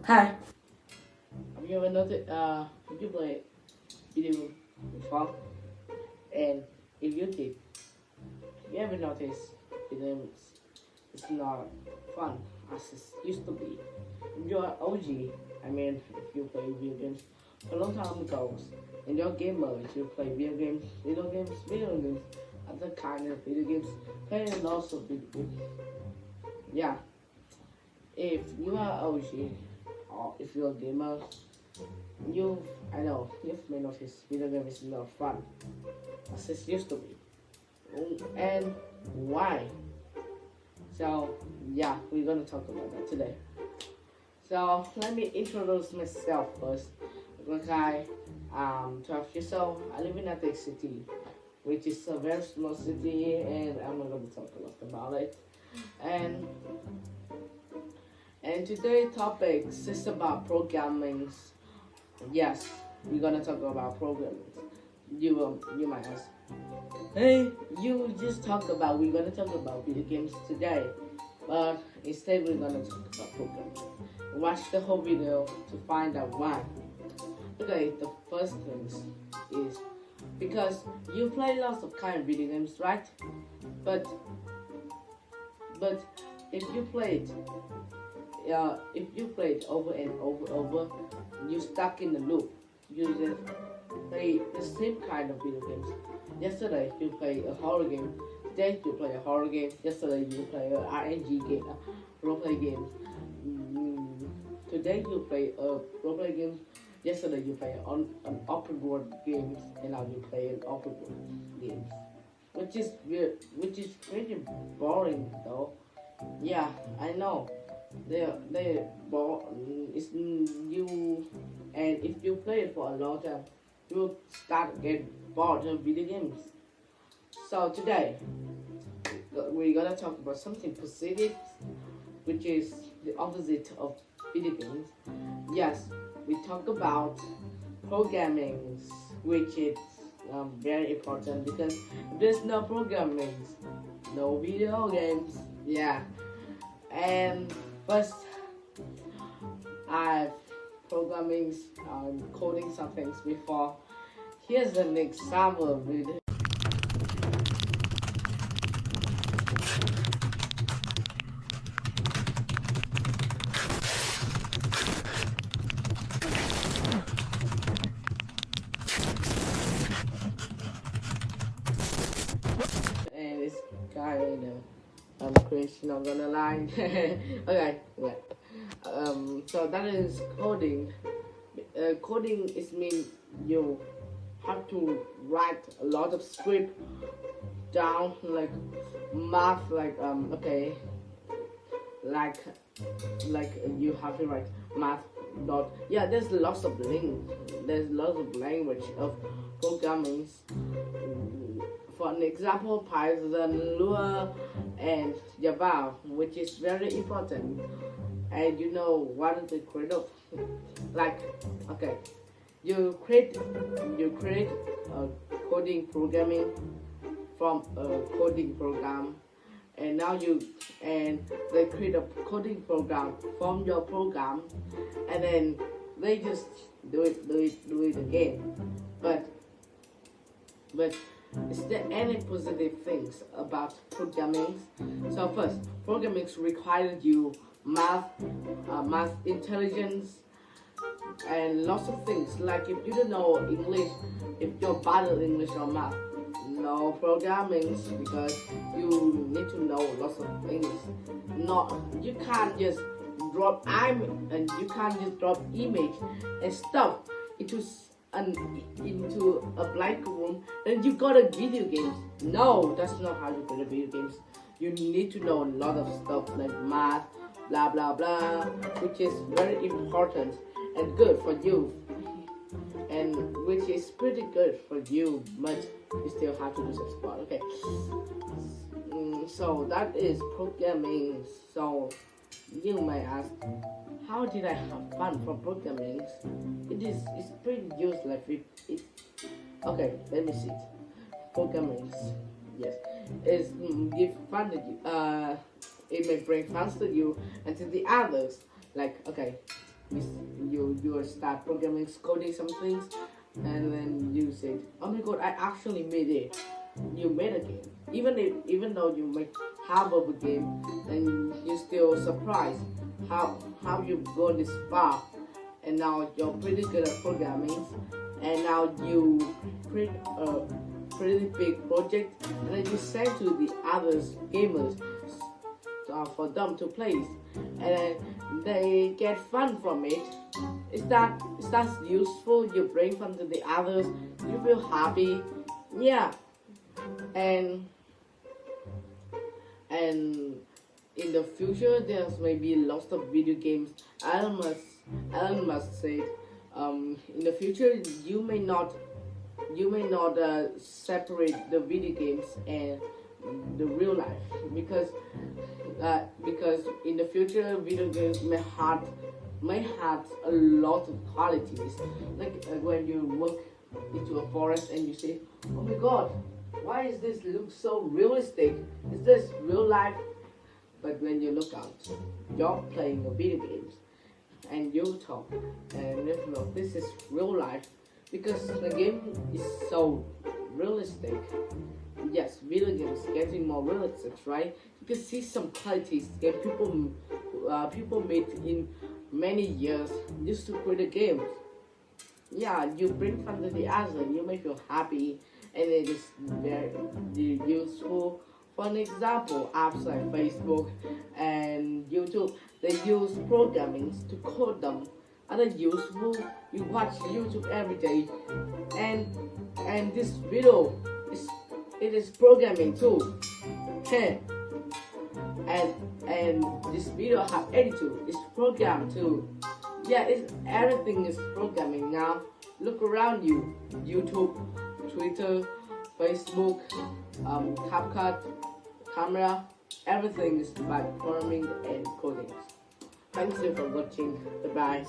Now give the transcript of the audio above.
Hi. Have you ever noticed, have you played video before? And if you did, have you ever noticed video games it's not fun as it used to be? If you're an OG, I mean, if you play video games a long time ago, and you're a gamer, if you play video games, other kind of video games, play lots of video games. Yeah, if you are OG, or if you're a gamer, I know, you may notice video game is not fun as it used to be. And why? So, yeah, we're gonna talk about that today. So, let me introduce myself first. Quang Khải, 12 years old. I live in Attic City, which is a very small city, and I'm not gonna talk a lot about it. And today's topic is about programming. Yes, we're gonna talk about programming. You might ask, hey, you just talk about we're gonna talk about video games today, but instead we're gonna talk about programming. Watch the whole video to find out why. Okay, the first thing is because you play lots of kind of video games, right? But if you play it over and over, you stuck in the loop. You just play the same kind of video games. Yesterday you play a horror game. Today you play a horror game. Yesterday you play a RNG game, role play game. Today you play a role play game. Yesterday you play an open world game, and now you play an open world game, which is weird, which is pretty boring though. Yeah, I know. They it's you, and if you play it for a long time, you will start getting bored of video games. So today we're gonna talk about something positive, which is the opposite of video games. Yes, we talk about programming, which is very important because if there's no programming, no video games. Yeah, and first, I've programming, coding some things before. Here's an example video. And it's kind of cringe, not gonna lie. Okay, yeah. So that is coding. Coding is mean you have to write a lot of script down, like math, like okay, like you have to write math dot. Yeah, there's lots of language of programming. For an example, Python, Lua, and Java, which is very important. And you know what is the create of? Like, okay, you create a coding programming from a coding program, and now they create a coding program from your program, and then they just do it again. But is there any positive things about programming? So first, programming requires you math intelligence, and lots of things. Like if you don't know English, if you're bad at English or math, no programming because you need to know lots of things. You can't just drop and you can't just drop image and stuff into a blank room and you got a video games. No, that's not how you play video games. You need to know a lot of stuff like math, blah blah blah, which is very important and good for you, and which is pretty good for you, but you still have to do some sport. Okay, so that is programming. So you may ask, how did I have fun from programming? It's pretty useless. Okay, let me see. Programming, yes, is give fun to you. It may bring fun to you and to the others. Like, okay, you start programming, coding some things, and then you say, oh my god, I actually made it. You made a game. Even though you make half of a game, and you're still surprised how you go this far, and now you're pretty good at programming, and now you create a pretty big project, and then you send to the other gamers for them to play, and then they get fun from it. Is that useful? You bring fun to the others. You feel happy, yeah. And in the future, there's maybe lots of video games. Elon Musk said, in the future you may not separate the video games and the real life, because in the future video games may have a lot of qualities, like when you walk into a forest and you say, oh my god, why is this look so realistic? Is this real life? But when you look out, you're playing video games, and you talk, and you know this is real life, because the game is so realistic. Yes, video games getting more realistic, right? You can see some qualities that people made in many years just to create a game. Yeah, you bring fun to the other, you make you happy, and it is very useful. For an example, apps like Facebook and YouTube, they use programming to code them. Other useful, you watch YouTube every day, and this video is programming too. And this video have editor, it's programmed too. Yeah, everything is programming now. Look around you, YouTube, Twitter, Facebook, CapCut, camera, everything is by programming and coding. Thank you for watching. Goodbye.